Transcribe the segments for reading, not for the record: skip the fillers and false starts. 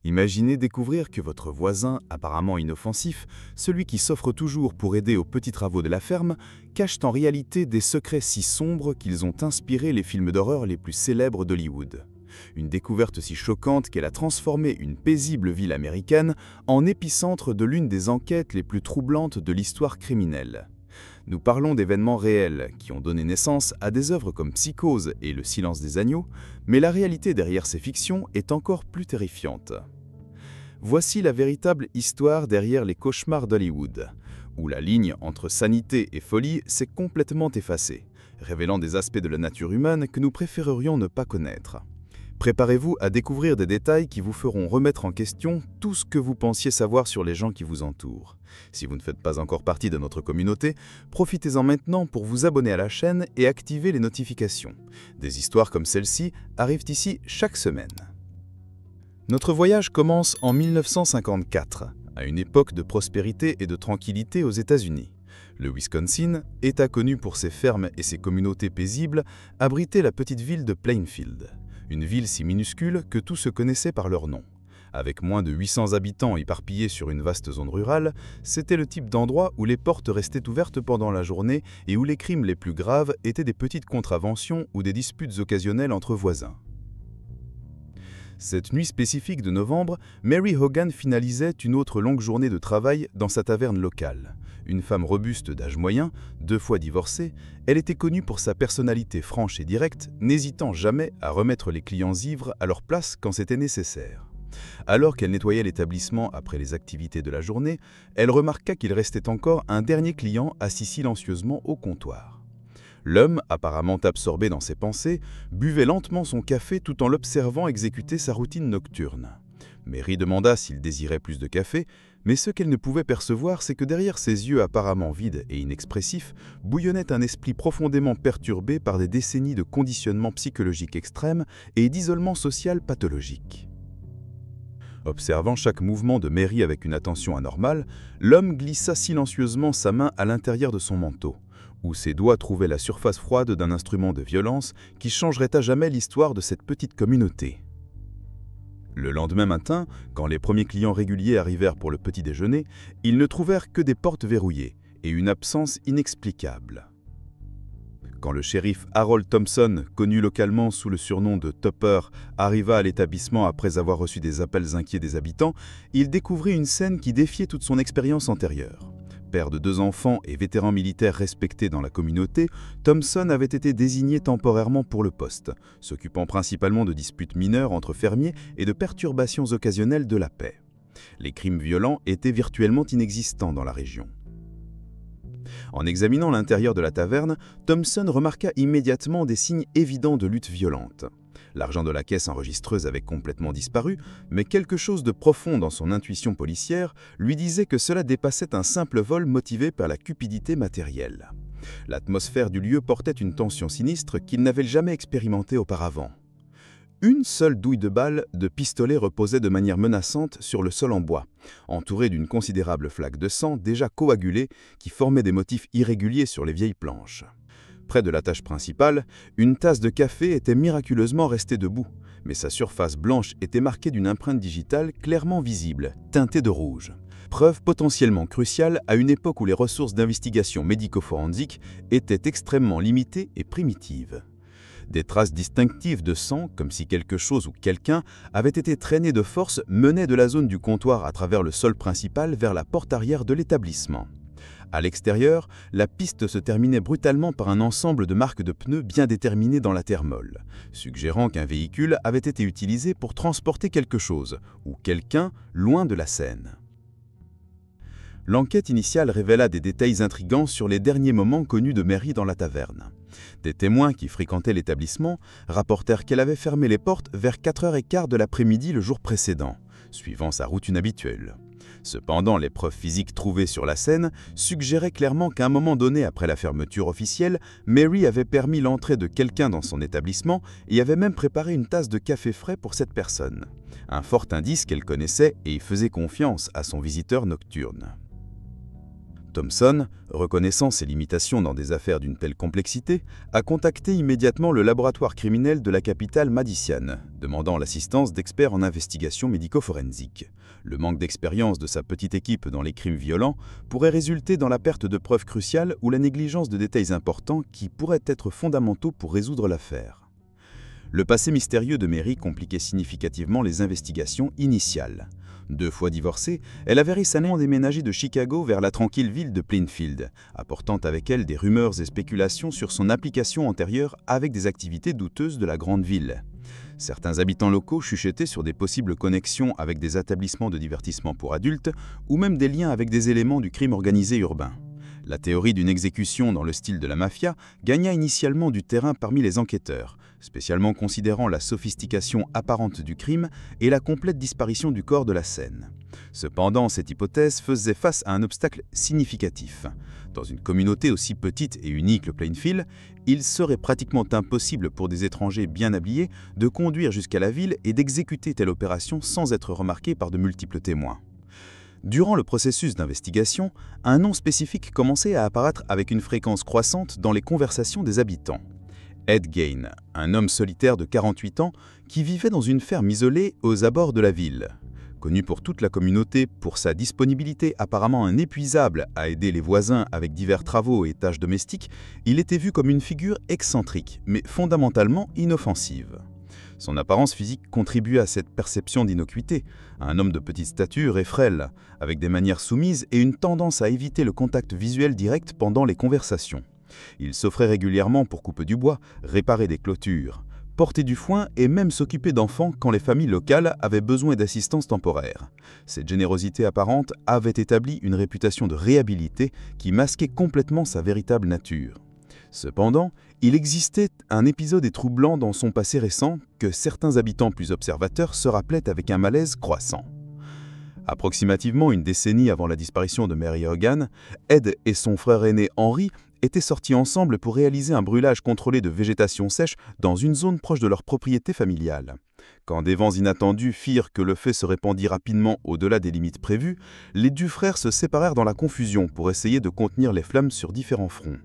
Imaginez découvrir que votre voisin, apparemment inoffensif, celui qui s'offre toujours pour aider aux petits travaux de la ferme, cache en réalité des secrets si sombres qu'ils ont inspiré les films d'horreur les plus célèbres d'Hollywood. Une découverte si choquante qu'elle a transformé une paisible ville américaine en épicentre de l'une des enquêtes les plus troublantes de l'histoire criminelle. Nous parlons d'événements réels qui ont donné naissance à des œuvres comme Psychose et Le Silence des agneaux, mais la réalité derrière ces fictions est encore plus terrifiante. Voici la véritable histoire derrière les cauchemars d'Hollywood, où la ligne entre sanité et folie s'est complètement effacée, révélant des aspects de la nature humaine que nous préférerions ne pas connaître. Préparez-vous à découvrir des détails qui vous feront remettre en question tout ce que vous pensiez savoir sur les gens qui vous entourent. Si vous ne faites pas encore partie de notre communauté, profitez-en maintenant pour vous abonner à la chaîne et activer les notifications. Des histoires comme celle-ci arrivent ici chaque semaine. Notre voyage commence en 1954, à une époque de prospérité et de tranquillité aux États-Unis. Le Wisconsin, État connu pour ses fermes et ses communautés paisibles, abritait la petite ville de Plainfield. Une ville si minuscule que tous se connaissaient par leur nom. Avec moins de 800 habitants éparpillés sur une vaste zone rurale, c'était le type d'endroit où les portes restaient ouvertes pendant la journée et où les crimes les plus graves étaient des petites contraventions ou des disputes occasionnelles entre voisins. Cette nuit spécifique de novembre, Mary Hogan finalisait une autre longue journée de travail dans sa taverne locale. Une femme robuste d'âge moyen, 2 fois divorcée, elle était connue pour sa personnalité franche et directe, n'hésitant jamais à remettre les clients ivres à leur place quand c'était nécessaire. Alors qu'elle nettoyait l'établissement après les activités de la journée, elle remarqua qu'il restait encore un dernier client assis silencieusement au comptoir. L'homme, apparemment absorbé dans ses pensées, buvait lentement son café tout en l'observant exécuter sa routine nocturne. Mary demanda s'il désirait plus de café, mais ce qu'elle ne pouvait percevoir, c'est que derrière ses yeux apparemment vides et inexpressifs, bouillonnait un esprit profondément perturbé par des décennies de conditionnement psychologique extrême et d'isolement social pathologique. Observant chaque mouvement de Mary avec une attention anormale, l'homme glissa silencieusement sa main à l'intérieur de son manteau, où ses doigts trouvaient la surface froide d'un instrument de violence qui changerait à jamais l'histoire de cette petite communauté. Le lendemain matin, quand les premiers clients réguliers arrivèrent pour le petit déjeuner, ils ne trouvèrent que des portes verrouillées et une absence inexplicable. Quand le shérif Harold Thompson, connu localement sous le surnom de Topper, arriva à l'établissement après avoir reçu des appels inquiets des habitants, il découvrit une scène qui défiait toute son expérience antérieure. Père de 2 enfants et vétéran militaire respecté dans la communauté, Thompson avait été désigné temporairement pour le poste, s'occupant principalement de disputes mineures entre fermiers et de perturbations occasionnelles de la paix. Les crimes violents étaient virtuellement inexistants dans la région. En examinant l'intérieur de la taverne, Thompson remarqua immédiatement des signes évidents de lutte violente. L'argent de la caisse enregistreuse avait complètement disparu, mais quelque chose de profond dans son intuition policière lui disait que cela dépassait un simple vol motivé par la cupidité matérielle. L'atmosphère du lieu portait une tension sinistre qu'il n'avait jamais expérimentée auparavant. Une seule douille de balle de pistolet reposait de manière menaçante sur le sol en bois, entourée d'une considérable flaque de sang déjà coagulée qui formait des motifs irréguliers sur les vieilles planches. Près de la tâche principale, une tasse de café était miraculeusement restée debout, mais sa surface blanche était marquée d'une empreinte digitale clairement visible, teintée de rouge. Preuve potentiellement cruciale à une époque où les ressources d'investigation médico-forensique étaient extrêmement limitées et primitives. Des traces distinctives de sang, comme si quelque chose ou quelqu'un avait été traîné de force, menaient de la zone du comptoir à travers le sol principal vers la porte arrière de l'établissement. À l'extérieur, la piste se terminait brutalement par un ensemble de marques de pneus bien déterminées dans la terre molle, suggérant qu'un véhicule avait été utilisé pour transporter quelque chose, ou quelqu'un, loin de la scène. L'enquête initiale révéla des détails intrigants sur les derniers moments connus de Mary dans la taverne. Des témoins qui fréquentaient l'établissement rapportèrent qu'elle avait fermé les portes vers 4h15 de l'après-midi le jour précédent, suivant sa routine habituelle. Cependant, les preuves physiques trouvées sur la scène suggéraient clairement qu'à un moment donné après la fermeture officielle, Mary avait permis l'entrée de quelqu'un dans son établissement et avait même préparé une tasse de café frais pour cette personne. Un fort indice qu'elle connaissait et faisait confiance à son visiteur nocturne. Thompson, reconnaissant ses limitations dans des affaires d'une telle complexité, a contacté immédiatement le laboratoire criminel de la capitale Madison, demandant l'assistance d'experts en investigation médico-forensique. Le manque d'expérience de sa petite équipe dans les crimes violents pourrait résulter dans la perte de preuves cruciales ou la négligence de détails importants qui pourraient être fondamentaux pour résoudre l'affaire. Le passé mystérieux de Mary compliquait significativement les investigations initiales. 2 fois divorcée, elle avait récemment déménagé de Chicago vers la tranquille ville de Plainfield, apportant avec elle des rumeurs et spéculations sur son implication antérieure avec des activités douteuses de la grande ville. Certains habitants locaux chuchotaient sur des possibles connexions avec des établissements de divertissement pour adultes ou même des liens avec des éléments du crime organisé urbain. La théorie d'une exécution dans le style de la mafia gagna initialement du terrain parmi les enquêteurs, spécialement considérant la sophistication apparente du crime et la complète disparition du corps de la scène. Cependant, cette hypothèse faisait face à un obstacle significatif. Dans une communauté aussi petite et unique que Plainfield, il serait pratiquement impossible pour des étrangers bien habillés de conduire jusqu'à la ville et d'exécuter telle opération sans être remarqués par de multiples témoins. Durant le processus d'investigation, un nom spécifique commençait à apparaître avec une fréquence croissante dans les conversations des habitants. Ed Gein, un homme solitaire de 48 ans qui vivait dans une ferme isolée aux abords de la ville. Connu pour toute la communauté pour sa disponibilité apparemment inépuisable à aider les voisins avec divers travaux et tâches domestiques, il était vu comme une figure excentrique, mais fondamentalement inoffensive. Son apparence physique contribuait à cette perception d'innocuité, un homme de petite stature et frêle, avec des manières soumises et une tendance à éviter le contact visuel direct pendant les conversations. Il s'offrait régulièrement pour couper du bois, réparer des clôtures, porter du foin et même s'occuper d'enfants quand les familles locales avaient besoin d'assistance temporaire. Cette générosité apparente avait établi une réputation de réhabilité qui masquait complètement sa véritable nature. Cependant, il existait un épisode troublant dans son passé récent que certains habitants plus observateurs se rappelaient avec un malaise croissant. Approximativement une décennie avant la disparition de Mary Hogan, Ed et son frère aîné Henry étaient sortis ensemble pour réaliser un brûlage contrôlé de végétation sèche dans une zone proche de leur propriété familiale. Quand des vents inattendus firent que le feu se répandit rapidement au-delà des limites prévues, les deux frères se séparèrent dans la confusion pour essayer de contenir les flammes sur différents fronts.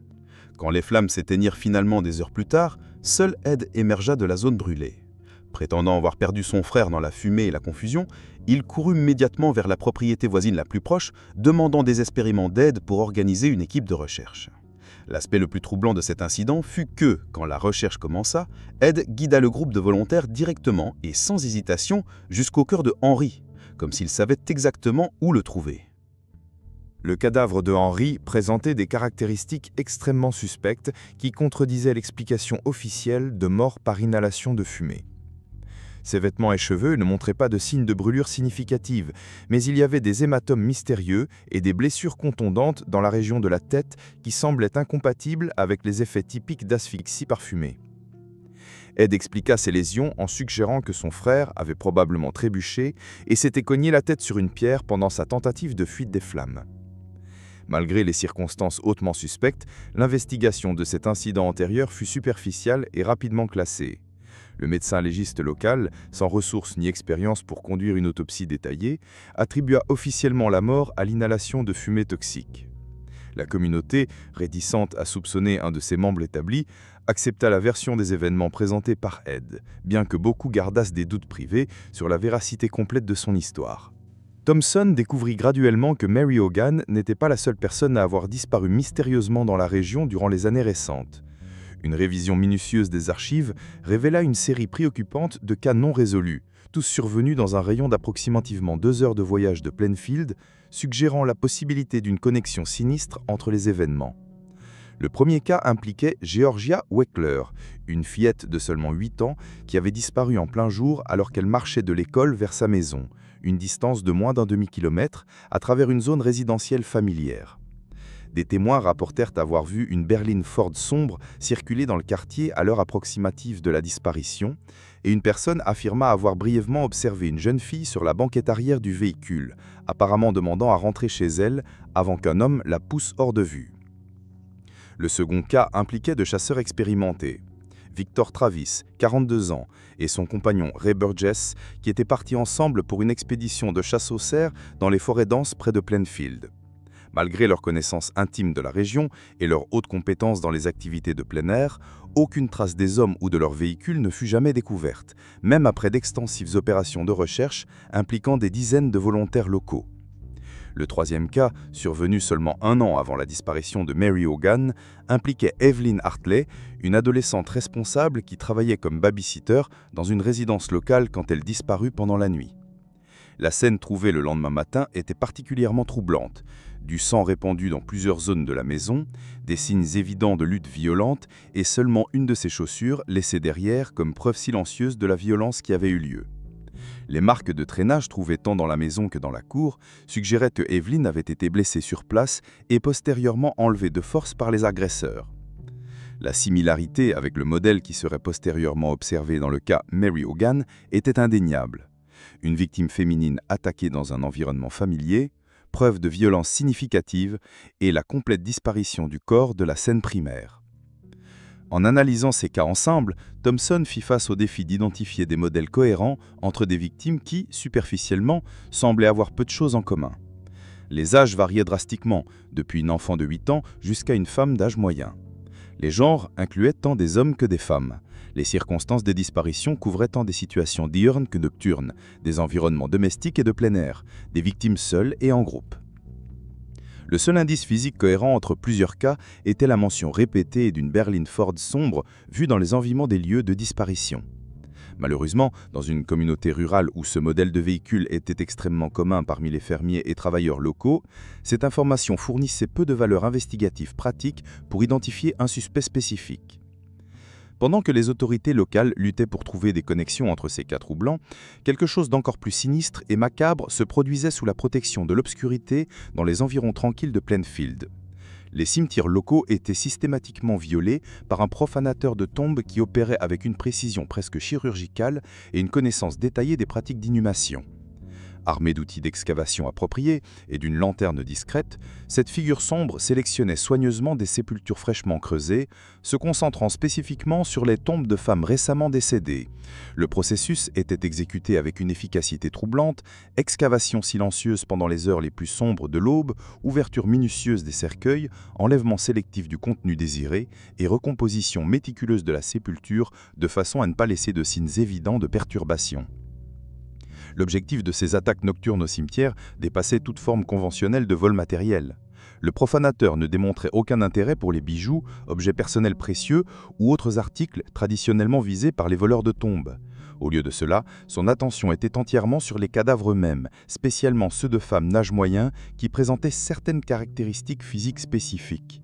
Quand les flammes s'éteignirent finalement des heures plus tard, seul Ed émergea de la zone brûlée. Prétendant avoir perdu son frère dans la fumée et la confusion, il courut immédiatement vers la propriété voisine la plus proche, demandant désespérément d'aide pour organiser une équipe de recherche. L'aspect le plus troublant de cet incident fut que, quand la recherche commença, Ed guida le groupe de volontaires directement et sans hésitation jusqu'au cœur de Henry, comme s'il savait exactement où le trouver. Le cadavre de Henry présentait des caractéristiques extrêmement suspectes qui contredisaient l'explication officielle de mort par inhalation de fumée. Ses vêtements et cheveux ne montraient pas de signes de brûlure significative, mais il y avait des hématomes mystérieux et des blessures contondantes dans la région de la tête qui semblaient incompatibles avec les effets typiques d'asphyxie par fumée. Ed expliqua ces lésions en suggérant que son frère avait probablement trébuché et s'était cogné la tête sur une pierre pendant sa tentative de fuite des flammes. Malgré les circonstances hautement suspectes, l'investigation de cet incident antérieur fut superficielle et rapidement classée. Le médecin légiste local, sans ressources ni expérience pour conduire une autopsie détaillée, attribua officiellement la mort à l'inhalation de fumée toxique. La communauté, réticente à soupçonner un de ses membres établis, accepta la version des événements présentée par Ed, bien que beaucoup gardassent des doutes privés sur la véracité complète de son histoire. Thompson découvrit graduellement que Mary Hogan n'était pas la seule personne à avoir disparu mystérieusement dans la région durant les années récentes. Une révision minutieuse des archives révéla une série préoccupante de cas non résolus, tous survenus dans un rayon d'approximativement 2 heures de voyage de Plainfield, suggérant la possibilité d'une connexion sinistre entre les événements. Le premier cas impliquait Georgia Weckler, une fillette de seulement 8 ans qui avait disparu en plein jour alors qu'elle marchait de l'école vers sa maison, une distance de moins d'un demi-kilomètre, à travers une zone résidentielle familière. Des témoins rapportèrent avoir vu une berline Ford sombre circuler dans le quartier à l'heure approximative de la disparition, et une personne affirma avoir brièvement observé une jeune fille sur la banquette arrière du véhicule, apparemment demandant à rentrer chez elle avant qu'un homme la pousse hors de vue. Le second cas impliquait de chasseurs expérimentés. Victor Travis, 42 ans, et son compagnon Ray Burgess, qui étaient partis ensemble pour une expédition de chasse aux cerfs dans les forêts denses près de Plainfield. Malgré leur connaissance intime de la région et leur haute compétence dans les activités de plein air, aucune trace des hommes ou de leur véhicule ne fut jamais découverte, même après d'extensives opérations de recherche impliquant des dizaines de volontaires locaux. Le troisième cas, survenu seulement un an avant la disparition de Mary Hogan, impliquait Evelyn Hartley, une adolescente responsable qui travaillait comme babysitter dans une résidence locale quand elle disparut pendant la nuit. La scène trouvée le lendemain matin était particulièrement troublante. Du sang répandu dans plusieurs zones de la maison, des signes évidents de lutte violente et seulement une de ses chaussures laissée derrière comme preuve silencieuse de la violence qui avait eu lieu. Les marques de traînage trouvées tant dans la maison que dans la cour suggéraient que Evelyn avait été blessée sur place et postérieurement enlevée de force par les agresseurs. La similarité avec le modèle qui serait postérieurement observé dans le cas Mary Hogan était indéniable. Une victime féminine attaquée dans un environnement familier, preuve de violence significative et la complète disparition du corps de la scène primaire. En analysant ces cas ensemble, Thompson fit face au défi d'identifier des modèles cohérents entre des victimes qui, superficiellement, semblaient avoir peu de choses en commun. Les âges variaient drastiquement, depuis une enfant de 8 ans jusqu'à une femme d'âge moyen. Les genres incluaient tant des hommes que des femmes. Les circonstances des disparitions couvraient tant des situations diurnes que nocturnes, des environnements domestiques et de plein air, des victimes seules et en groupe. Le seul indice physique cohérent entre plusieurs cas était la mention répétée d'une berline Ford sombre vue dans les environs des lieux de disparition. Malheureusement, dans une communauté rurale où ce modèle de véhicule était extrêmement commun parmi les fermiers et travailleurs locaux, cette information fournissait peu de valeur investigative pratique pour identifier un suspect spécifique. Pendant que les autorités locales luttaient pour trouver des connexions entre ces cas troublants, quelque chose d'encore plus sinistre et macabre se produisait sous la protection de l'obscurité dans les environs tranquilles de Plainfield. Les cimetières locaux étaient systématiquement violés par un profanateur de tombes qui opérait avec une précision presque chirurgicale et une connaissance détaillée des pratiques d'inhumation. Armé d'outils d'excavation appropriés et d'une lanterne discrète, cette figure sombre sélectionnait soigneusement des sépultures fraîchement creusées, se concentrant spécifiquement sur les tombes de femmes récemment décédées. Le processus était exécuté avec une efficacité troublante, excavation silencieuse pendant les heures les plus sombres de l'aube, ouverture minutieuse des cercueils, enlèvement sélectif du contenu désiré et recomposition méticuleuse de la sépulture de façon à ne pas laisser de signes évidents de perturbation. L'objectif de ces attaques nocturnes au cimetière dépassait toute forme conventionnelle de vol matériel. Le profanateur ne démontrait aucun intérêt pour les bijoux, objets personnels précieux ou autres articles traditionnellement visés par les voleurs de tombes. Au lieu de cela, son attention était entièrement sur les cadavres eux-mêmes, spécialement ceux de femmes d'âge moyen qui présentaient certaines caractéristiques physiques spécifiques.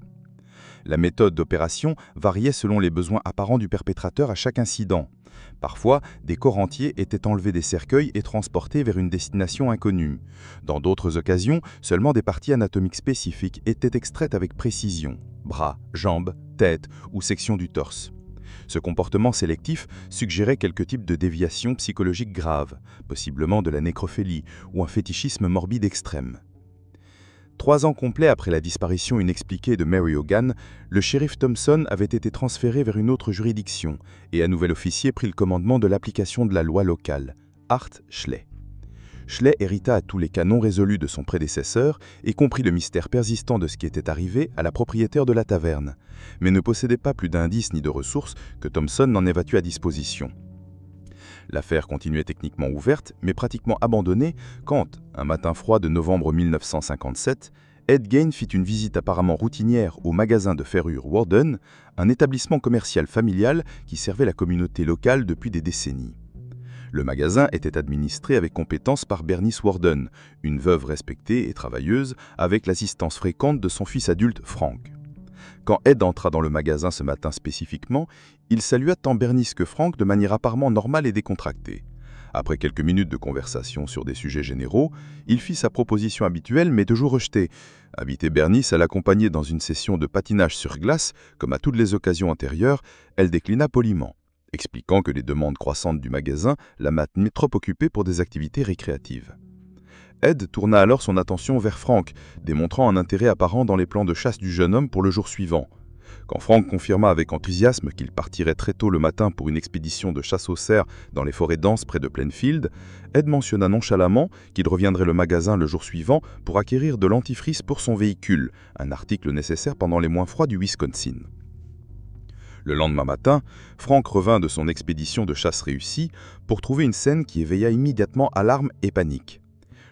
La méthode d'opération variait selon les besoins apparents du perpétrateur à chaque incident. Parfois, des corps entiers étaient enlevés des cercueils et transportés vers une destination inconnue. Dans d'autres occasions, seulement des parties anatomiques spécifiques étaient extraites avec précision, bras, jambes, tête ou sections du torse. Ce comportement sélectif suggérait quelques types de déviations psychologiques graves, possiblement de la nécrophilie ou un fétichisme morbide extrême. 3 ans complets après la disparition inexpliquée de Mary Hogan, le shérif Thompson avait été transféré vers une autre juridiction et un nouvel officier prit le commandement de l'application de la loi locale, Art Schley. Schley hérita à tous les cas non résolus de son prédécesseur et comprit le mystère persistant de ce qui était arrivé à la propriétaire de la taverne, mais ne possédait pas plus d'indices ni de ressources que Thompson n'en ait battu à disposition. L'affaire continuait techniquement ouverte, mais pratiquement abandonnée quand, un matin froid de novembre 1957, Ed Gain fit une visite apparemment routinière au magasin de ferrure Warden, un établissement commercial familial qui servait la communauté locale depuis des décennies. Le magasin était administré avec compétence par Bernice Warden, une veuve respectée et travailleuse, avec l'assistance fréquente de son fils adulte Frank. Quand Ed entra dans le magasin ce matin spécifiquement, il salua tant Bernice que Frank de manière apparemment normale et décontractée. Après quelques minutes de conversation sur des sujets généraux, il fit sa proposition habituelle mais toujours rejetée. Inviter Bernice à l'accompagner dans une session de patinage sur glace, comme à toutes les occasions antérieures, elle déclina poliment, expliquant que les demandes croissantes du magasin la maintenaient trop occupée pour des activités récréatives. Ed tourna alors son attention vers Frank, démontrant un intérêt apparent dans les plans de chasse du jeune homme pour le jour suivant. Quand Frank confirma avec enthousiasme qu'il partirait très tôt le matin pour une expédition de chasse aux cerfs dans les forêts denses près de Plainfield, Ed mentionna nonchalamment qu'il reviendrait le magasin le jour suivant pour acquérir de l'antifreeze pour son véhicule, un article nécessaire pendant les mois froids du Wisconsin. Le lendemain matin, Frank revint de son expédition de chasse réussie pour trouver une scène qui éveilla immédiatement alarme et panique.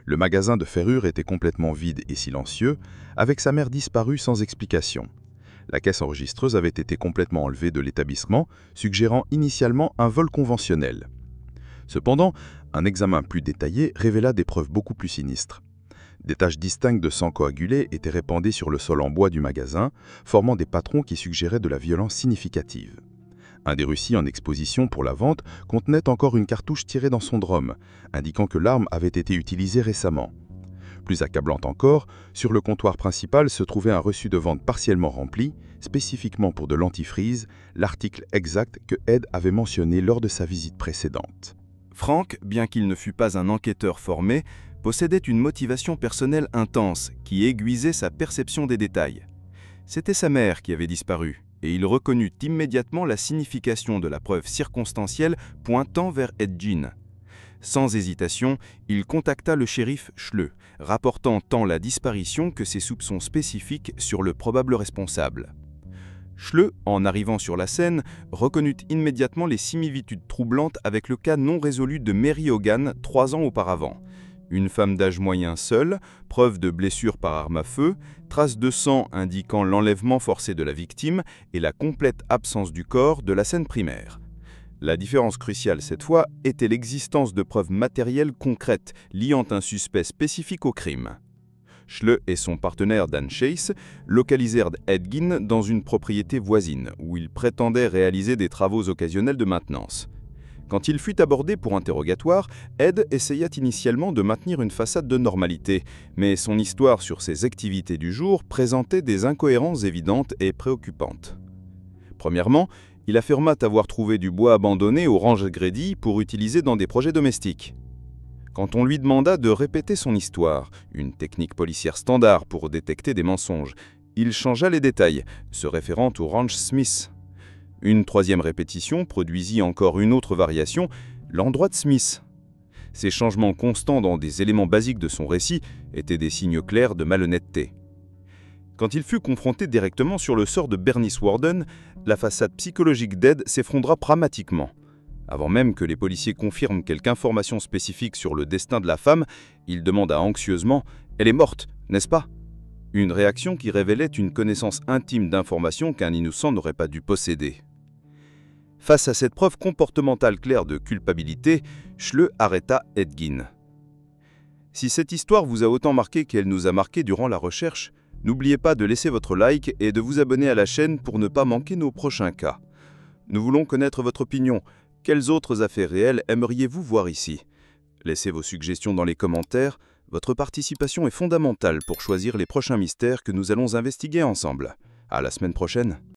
Le magasin de ferrure était complètement vide et silencieux, avec sa mère disparue sans explication. La caisse enregistreuse avait été complètement enlevée de l'établissement, suggérant initialement un vol conventionnel. Cependant, un examen plus détaillé révéla des preuves beaucoup plus sinistres. Des taches distinctes de sang coagulé étaient répandées sur le sol en bois du magasin, formant des patrons qui suggéraient de la violence significative. Un des récits en exposition pour la vente contenait encore une cartouche tirée dans son drum, indiquant que l'arme avait été utilisée récemment. Plus accablante encore, sur le comptoir principal se trouvait un reçu de vente partiellement rempli, spécifiquement pour de l'antifreeze, l'article exact que Ed avait mentionné lors de sa visite précédente. Frank, bien qu'il ne fût pas un enquêteur formé, possédait une motivation personnelle intense qui aiguisait sa perception des détails. C'était sa mère qui avait disparu, et il reconnut immédiatement la signification de la preuve circonstancielle pointant vers Ed Gein. Sans hésitation, il contacta le shérif Schleu, rapportant tant la disparition que ses soupçons spécifiques sur le probable responsable. Schleu, en arrivant sur la scène, reconnut immédiatement les similitudes troublantes avec le cas non résolu de Mary Hogan 3 ans auparavant. Une femme d'âge moyen seule, preuve de blessure par arme à feu, traces de sang indiquant l'enlèvement forcé de la victime et la complète absence du corps de la scène primaire. La différence cruciale cette fois était l'existence de preuves matérielles concrètes liant un suspect spécifique au crime. Schleu et son partenaire Dan Chase localisèrent Ed Gein dans une propriété voisine où il prétendait réaliser des travaux occasionnels de maintenance. Quand il fut abordé pour interrogatoire, Ed essaya initialement de maintenir une façade de normalité, mais son histoire sur ses activités du jour présentait des incohérences évidentes et préoccupantes. Premièrement, il affirma avoir trouvé du bois abandonné au range Grady pour utiliser dans des projets domestiques. Quand on lui demanda de répéter son histoire, une technique policière standard pour détecter des mensonges, il changea les détails, se référant au ranch Smith. Une troisième répétition produisit encore une autre variation, l'endroit de Smith. Ces changements constants dans des éléments basiques de son récit étaient des signes clairs de malhonnêteté. Quand il fut confronté directement sur le sort de Bernice Warden, la façade psychologique d'Ed s'effondra dramatiquement. Avant même que les policiers confirment quelque information spécifique sur le destin de la femme, il demanda anxieusement « Elle est morte, n'est-ce pas ?» Une réaction qui révélait une connaissance intime d'informations qu'un innocent n'aurait pas dû posséder. Face à cette preuve comportementale claire de culpabilité, Schleu arrêta Ed Gein. Si cette histoire vous a autant marqué qu'elle nous a marqué durant la recherche, n'oubliez pas de laisser votre like et de vous abonner à la chaîne pour ne pas manquer nos prochains cas. Nous voulons connaître votre opinion. Quelles autres affaires réelles aimeriez-vous voir ici? Laissez vos suggestions dans les commentaires. Votre participation est fondamentale pour choisir les prochains mystères que nous allons investiguer ensemble. À la semaine prochaine.